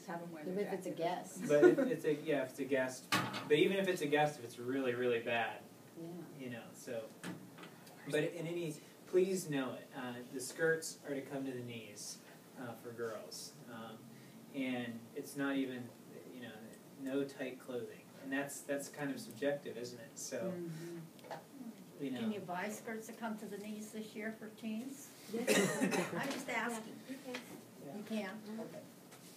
have them wear their If it's a guest. But if it's a guest. But even if it's a guest, if it's really, really bad, you know, so. But please know it. The skirts are to come to the knees for girls. And it's not even, you know, no tight clothing. And that's kind of subjective, isn't it? So, you know. Can you buy skirts that come to the knees this year for teens? I'm just asking. Yeah. You can? Okay.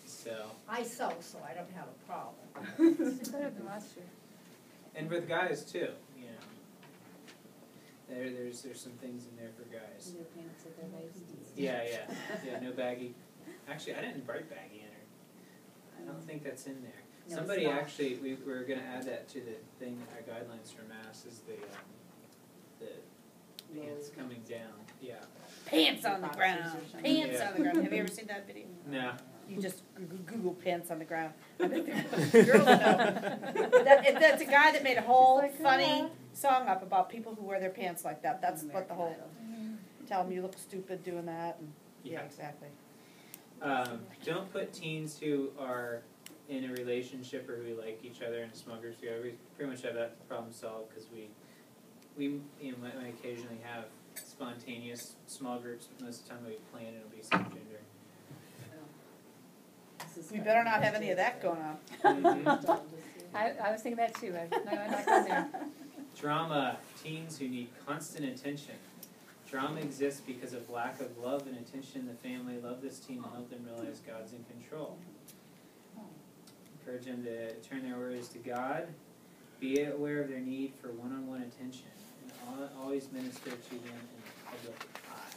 So. I sew, so I don't have a problem. It's better than last year. And with guys too, you know. There's some things in there for guys. No pants at their waist. Yeah, no baggy. Actually, I didn't write baggy in her. I don't think that's in there. No, Somebody it's not. actually, we were going to add that to the thing, our guidelines for Mass is the pants coming down. Yeah. Pants on the ground. Pants Yeah. on the ground. Have you ever seen that video? No. You just Google pants on the ground. I bet girls know. That's a guy that made a whole funny song up about people who wear their pants like that. That's what the whole. Tell them you look stupid doing that. And, yeah, exactly. Don't put teens who are in a relationship or who like each other in small groups together. We pretty much have that problem solved because we you know, might occasionally have spontaneous small groups, but most of the time we plan it'll be same gender. We better not have any of that going on. I was thinking that too. I'm not going there. Drama. Teens who need constant attention. Drama exists because of lack of love and attention in the family. Love this teen and help them realize God's in control. Encourage them to turn their worries to God. Be aware of their need for one-on-one attention. And always minister to them in the public eye.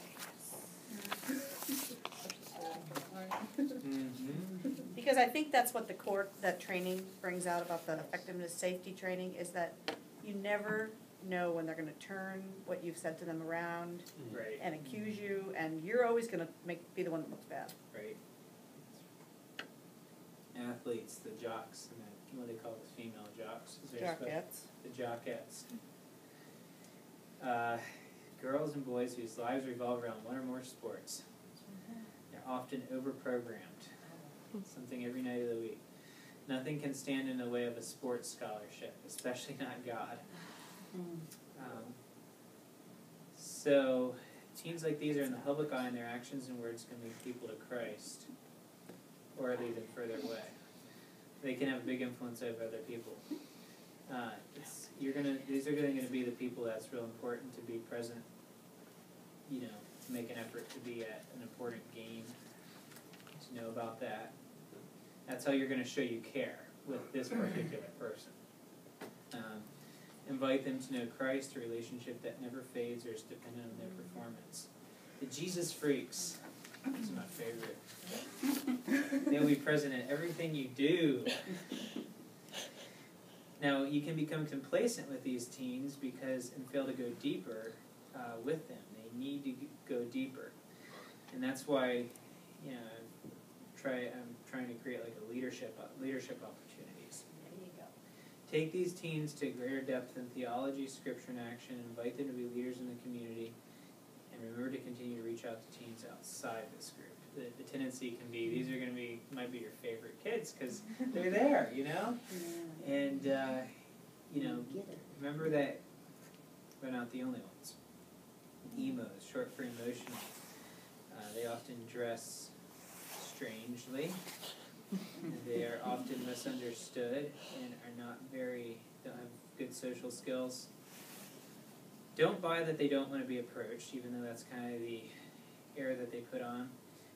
Because I think that's what that training brings out about the effectiveness safety training is that you never know when they're going to turn what you've said to them around Right. and accuse you, and you're always going to be the one that looks bad. Right. Athletes, the jocks, and what do they call the female jocks? Jockettes. The jockettes. Girls and boys whose lives revolve around one or more sports. They're often overprogrammed. Something every night of the week. Nothing can stand in the way of a sports scholarship, especially not God. So, teens like these are in the public eye, and their actions and words can lead people to Christ, or lead them further away. They can have a big influence over other people. These are going to be the people that's real important to be present. You know, to make an effort to be at an important game, to know about that. That's how you're going to show you care with this particular person. Invite them to know Christ, a relationship that never fades or is dependent on their performance. The Jesus freaks. This is my favorite. They'll be present in everything you do. Now, you can become complacent with these teens and fail to go deeper with them. They need to go deeper. And that's why, you know, I'm trying to create like a leadership opportunities. There you go. Take these teens to greater depth in theology, scripture, and action. Invite them to be leaders in the community. And remember to continue to reach out to teens outside this group. The tendency can be, these are going to might be your favorite kids because they're there, you know? And, you know, remember that they're not the only ones. Emos, short for emotional. They often dress strangely. They are often misunderstood and don't have good social skills. Don't buy that they don't want to be approached, even though that's kind of the air that they put on.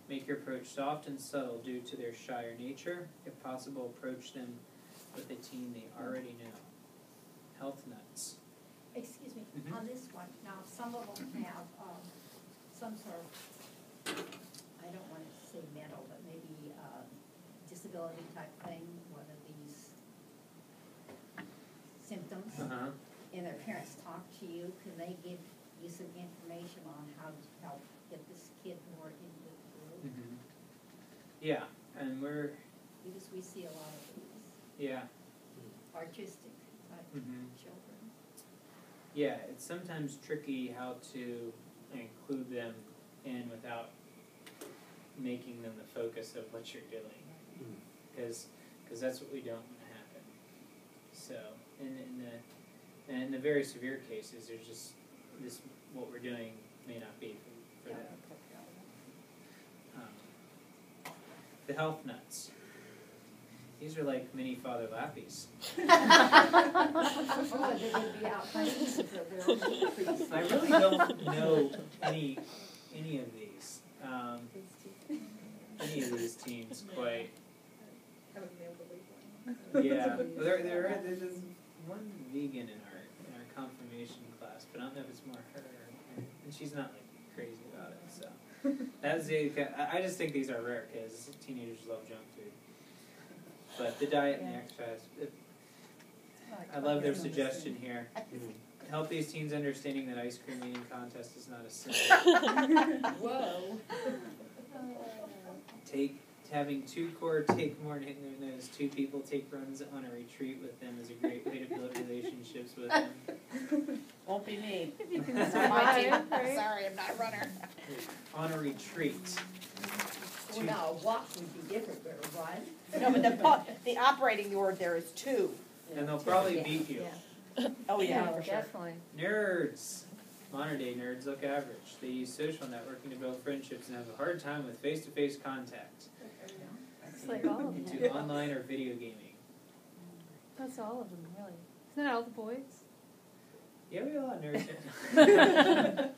Make your approach soft and subtle due to their shyer nature. If possible, approach them with a teen they already know. Health nuts. Excuse me, Mhm. on this one, now some of them have some sort of, I don't want to say mental, but maybe disability type thing, one of these symptoms. And their parents talk to you, can they give you some information on how to help get this kid more into the group? Yeah, and Because we see a lot of these yeah. artistic type children. Yeah, it's sometimes tricky how to include them in without making them the focus of what you're doing. because that's what we don't want to happen. So in the very severe cases, there's just this what we're doing may not be for them. The health nuts. These are like mini Father Lappies. Oh, they're gonna be out prices that they're increasing. I really don't know any of these. Any of these teens quite. Yeah, there's just one vegan in our confirmation class, but I don't know if it's more her, and she's not like crazy about it. So that's I just think these are rare because teenagers love junk food. But the diet and the exercise, I love their suggestion here. Help these teens understanding that ice cream eating contest is not a sin. Whoa. Having 2 core take more than those 2 people take runs on a retreat with them is a great way to build relationships with them. Won't be me. If you can Not my team. survive, right? Sorry, I'm not a runner. On a retreat. Well, now, a walk would be different, but a run? No, but the operating word there is 2. And they'll probably beat you. Oh yeah, Yeah, for sure. definitely. Nerds. Modern day nerds look average. They use social networking to build friendships and have a hard time with face-to-face contact. It's like all of them. Into online or video gaming. That's all of them, really. Isn't that all the boys? Yeah, we have a lot of nerds here.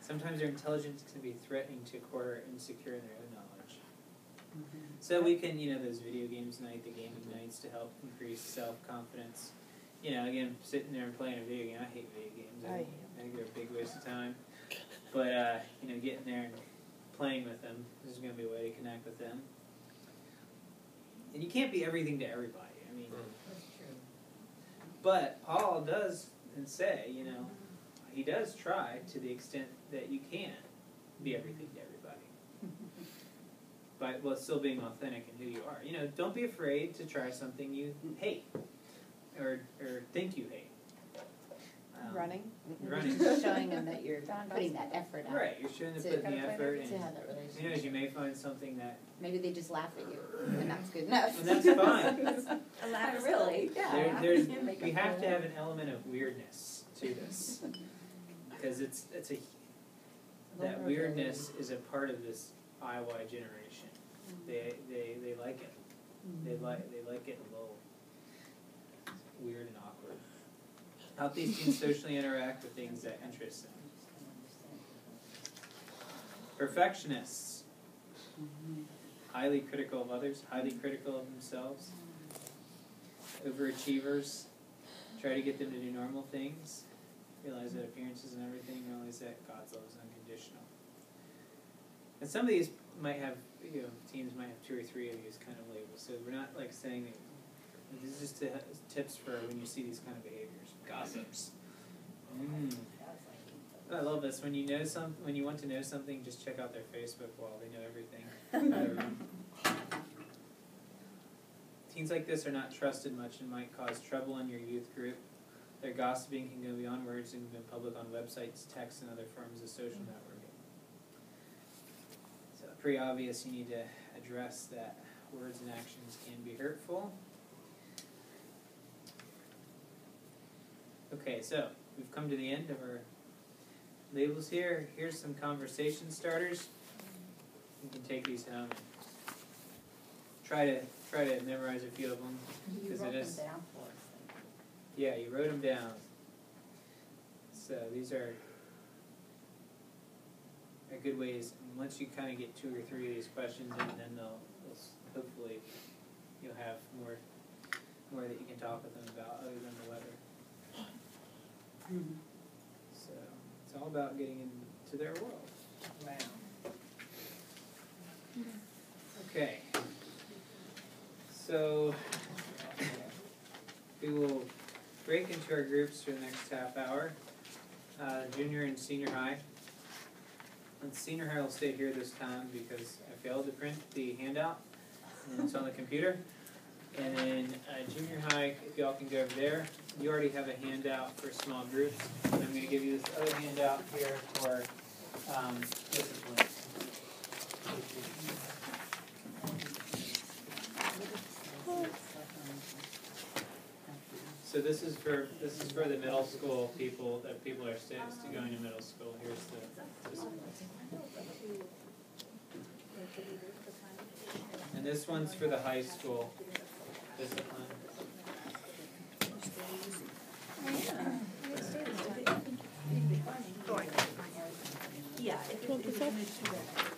Sometimes their intelligence can be threatening to core insecure in their own knowledge. So we can, those video games night, the gaming nights to help increase self-confidence. Again, sitting there and playing a video game. I hate video games. I think they're a big waste of time. But, getting there and playing with them, this is going to be a way to connect with them. And you can't be everything to everybody. I mean, That's true. but Paul does say, he does try to the extent that you can be everything to everybody. But while still being authentic in who you are. Don't be afraid to try something you hate or think you hate. Running. Running. Showing them that you're putting that effort out. Right, you're showing them To- putting the effort To and have that relationship. you may find something that Maybe they just laugh at you, and that's good enough. and that's fine. Really? Yeah. We have to have an element of weirdness to this. Because that weirdness is a part of this IY generation. They like it. They like it a little weird and awkward. Help these teens socially interact with things that interest them. Perfectionists. Highly critical of others, highly critical of themselves. Overachievers. Try to get them to do normal things. Realize that appearances and everything. Realize that God's love is unconditional. And some of these might have, teens might have 2 or 3 of these kind of labels. So we're not like saying that. This is just tips for when you see these kind of behaviors. Gossips. I love this. When you want to know something, just check out their Facebook wall. They know everything. Teens like this are not trusted much and might cause trouble in your youth group. Their gossiping can go beyond words and go public on websites, texts, and other forms of social networking. So pretty obvious you need to address that words and actions can be hurtful. Okay, so we've come to the end of our labels here. Here's some conversation starters. You can take these home and try to memorize a few of them. You Because wrote it them is. down for us. Yeah, you wrote them down. So these are good ways. And once you kind of get 2 or 3 of these questions in, then hopefully you'll have more that you can talk with them about other than the weather. So it's all about getting into their world. Wow. Okay. So we will break into our groups for the next half hour. Junior and senior high. And senior high will stay here this time because I failed to print the handout and it's on the computer. And then junior high, if y'all can go over there, you already have a handout for small groups. And I'm going to give you this other handout here for discipline. so this is for the middle school people, that people are still going to middle school. Here's the and this one's for the high school discipline. Yeah, if it's